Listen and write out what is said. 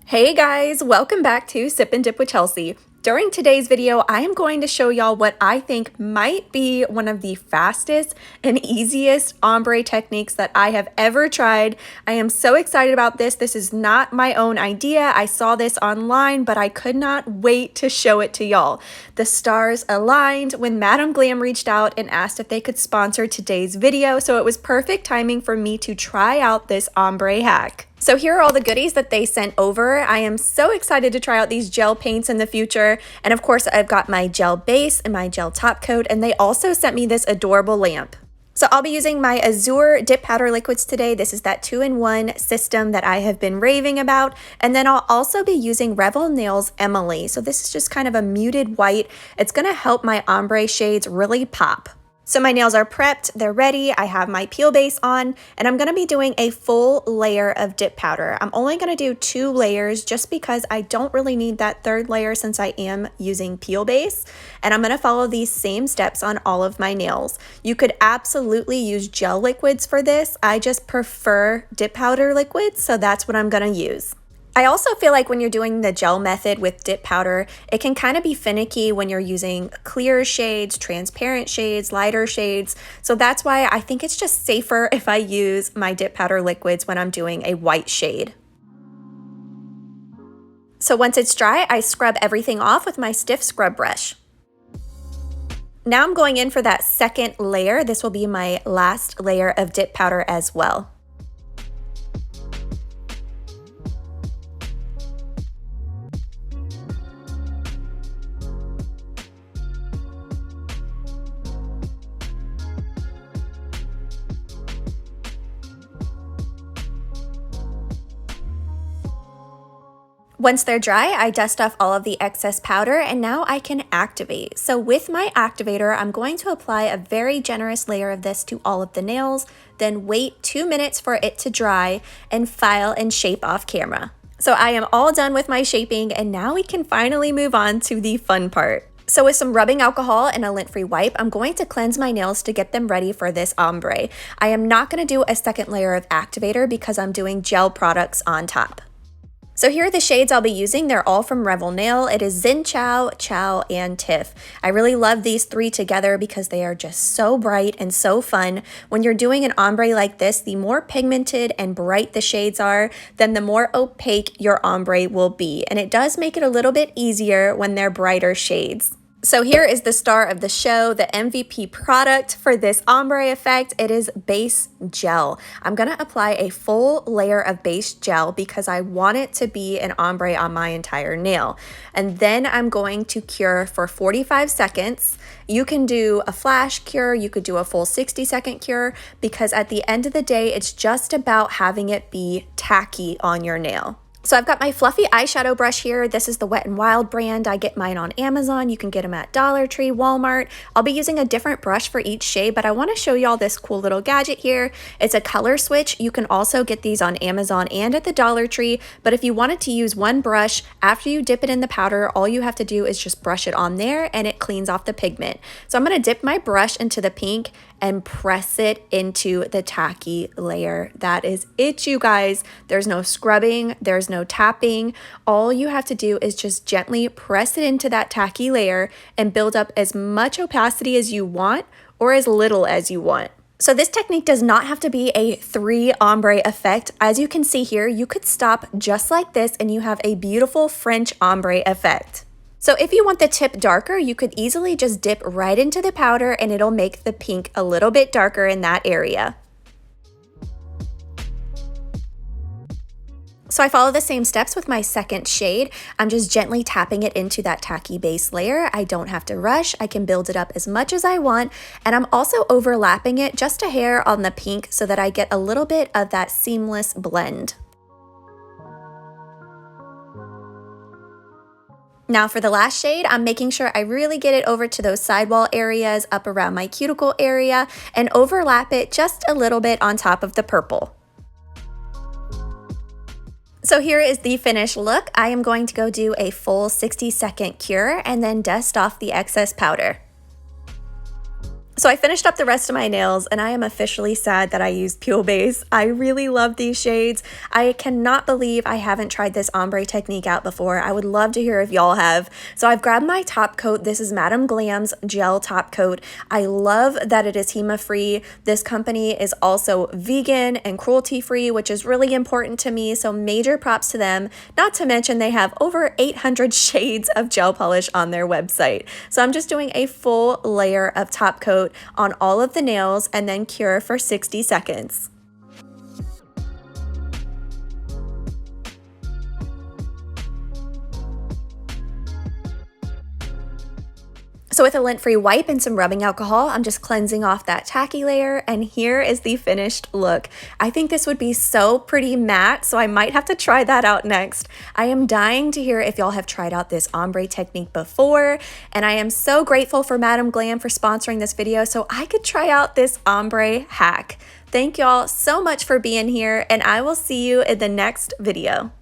Hey guys, welcome back to Sip and Dip with Chelsea. During today's video, I am going to show y'all what I think might be one of the fastest and easiest ombre techniques that I have ever tried. I am so excited about this. This is not my own idea. I saw this online, but I could not wait to show it to y'all. The stars aligned when Madam Glam reached out and asked if they could sponsor today's video, so it was perfect timing for me to try out this ombre hack. So here are all the goodies that they sent over. I am so excited to try out these gel paints in the future. And of course, I've got my gel base and my gel top coat, and they also sent me this adorable lamp. So I'll be using my Azure dip powder liquids today. This is that 2-in-1 system that I have been raving about. And then I'll also be using Revel Nails Emily. So this is just kind of a muted white. It's gonna help my ombre shades really pop. So my nails are prepped, they're ready, I have my peel base on, and I'm gonna be doing a full layer of dip powder. I'm only gonna do 2 layers just because I don't really need that 3rd layer since I am using peel base, and I'm gonna follow these same steps on all of my nails. You could absolutely use gel liquids for this. I just prefer dip powder liquids, so that's what I'm gonna use. I also feel like when you're doing the gel method with dip powder, it can kind of be finicky when you're using clear shades, transparent shades, lighter shades. So that's why I think it's just safer if I use my dip powder liquids when I'm doing a white shade. So once it's dry, I scrub everything off with my stiff scrub brush. Now I'm going in for that 2nd layer. This will be my last layer of dip powder as well. Once they're dry, I dust off all of the excess powder and now I can activate. So with my activator, I'm going to apply a very generous layer of this to all of the nails, then wait 2 minutes for it to dry and file and shape off camera. So I am all done with my shaping and now we can finally move on to the fun part. So with some rubbing alcohol and a lint-free wipe, I'm going to cleanse my nails to get them ready for this ombre. I am not going to do a 2nd layer of activator because I'm doing gel products on top. So here are the shades I'll be using. They're all from Revel Nail. It is Zen Chow, Chow, and Tiff. I really love these 3 together because they are just so bright and so fun. When you're doing an ombre like this, the more pigmented and bright the shades are, then the more opaque your ombre will be. And it does make it a little bit easier when they're brighter shades. So here is the star of the show, the MVP product for this ombre effect. It is base gel. I'm gonna apply a full layer of base gel because I want it to be an ombre on my entire nail. And then I'm going to cure for 45 seconds. You can do a flash cure, you could do a full 60-second cure, because at the end of the day, it's just about having it be tacky on your nail. So I've got my fluffy eyeshadow brush here. This is the Wet n Wild brand. I get mine on Amazon. You can get them at Dollar Tree, Walmart. I'll be using a different brush for each shade, but I want to show y'all this cool little gadget here. It's a color switch. You can also get these on Amazon and at the Dollar Tree, but if you wanted to use one brush, after you dip it in the powder, all you have to do is just brush it on there and it cleans off the pigment. So I'm going to dip my brush into the pink and press it into the tacky layer. That is it, you guys. There's no scrubbing, there's no tapping. All you have to do is just gently press it into that tacky layer and build up as much opacity as you want or as little as you want. So this technique does not have to be a 3 ombre effect. As you can see here, you could stop just like this and you have a beautiful French ombre effect. So if you want the tip darker, you could easily just dip right into the powder and it'll make the pink a little bit darker in that area. So I follow the same steps with my 2nd shade. I'm just gently tapping it into that tacky base layer. I don't have to rush. I can build it up as much as I want. And I'm also overlapping it just a hair on the pink so that I get a little bit of that seamless blend. Now for the last shade, I'm making sure I really get it over to those sidewall areas up around my cuticle area and overlap it just a little bit on top of the purple. So here is the finished look. I am going to go do a full 60-second cure and then dust off the excess powder. So I finished up the rest of my nails and I am officially sad that I used Peel Base. I really love these shades. I cannot believe I haven't tried this ombre technique out before. I would love to hear if y'all have. So I've grabbed my top coat. This is Madam Glam's gel top coat. I love that it is HEMA free. This company is also vegan and cruelty free, which is really important to me. So major props to them. Not to mention they have over 800 shades of gel polish on their website. So I'm just doing a full layer of top coat on all of the nails and then cure for 60 seconds. So with a lint-free wipe and some rubbing alcohol, I'm just cleansing off that tacky layer, and here is the finished look. I think this would be so pretty matte, so I might have to try that out next. I am dying to hear if y'all have tried out this ombre technique before, and I am so grateful for Madam Glam for sponsoring this video so I could try out this ombre hack. Thank y'all so much for being here, and I will see you in the next video.